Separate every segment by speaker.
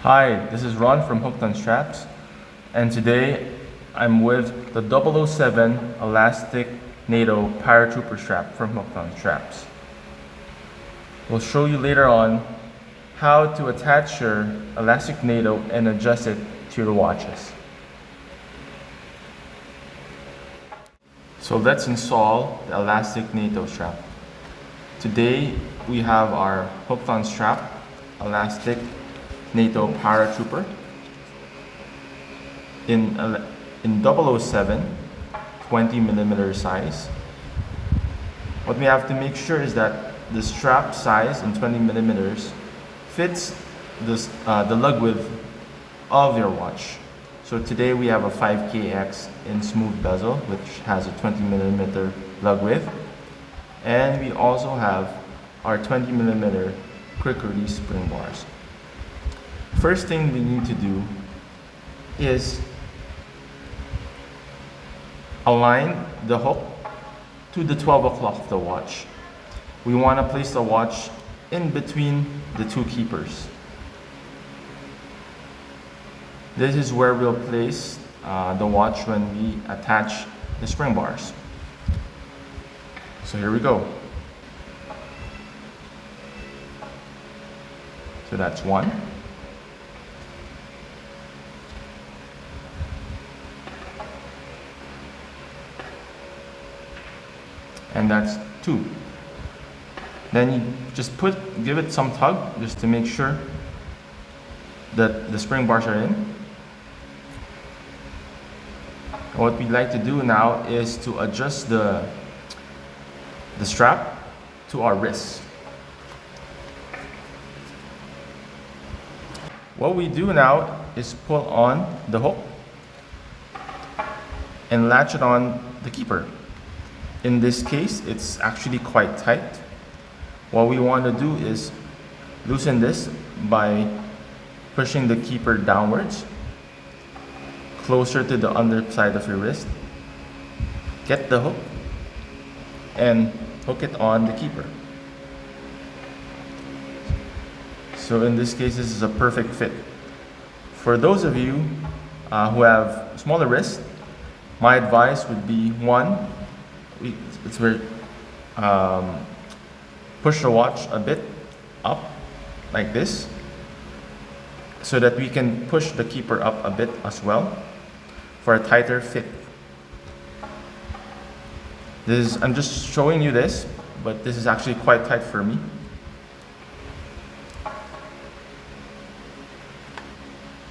Speaker 1: Hi, this is Ron from Hooked on Straps, and today I'm with the 007 Elastic Nato Paratrooper strap from Hooked on Straps. We'll show you later on how to attach your elastic NATO and adjust it to your watches. So let's install the elastic NATO strap. Today we have our hooked on strap elastic Nato Paratrooper in 007 20mm size. What we have to make sure is that the strap size in 20mm fits the lug width of your watch. So today we have a 5KX in smooth bezel, which has a 20mm lug width, and we also have our 20mm quick release spring bars. First thing we need to do is align the hook to the 12 o'clock of the watch. We want to place the watch in between the two keepers. This is where we'll place the watch when we attach the spring bars. So here we go. So that's one. And that's two. Then you just give it some tug just to make sure that the spring bars are in. And what we'd like to do now is to adjust the strap to our wrist. What we do now is pull on the hook and latch it on the keeper. In this case, it's actually quite tight. What we want to do is loosen this by pushing the keeper downwards, closer to the underside of your wrist. Get the hook and hook it on the keeper. So in this case, this is a perfect fit. For those of you who have smaller wrists, my advice would be push the watch a bit up like this so that we can push the keeper up a bit as well for a tighter fit. I'm just showing you this, but this is actually quite tight for me.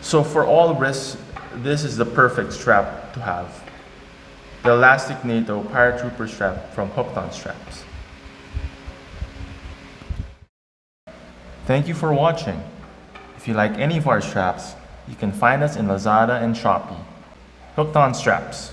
Speaker 1: So for all wrists, this is the perfect strap to have. The elastic NATO Paratrooper strap from Hooked on Straps. Thank you for watching. If you like any of our straps, you can find us in Lazada and Shopee. Hooked on Straps.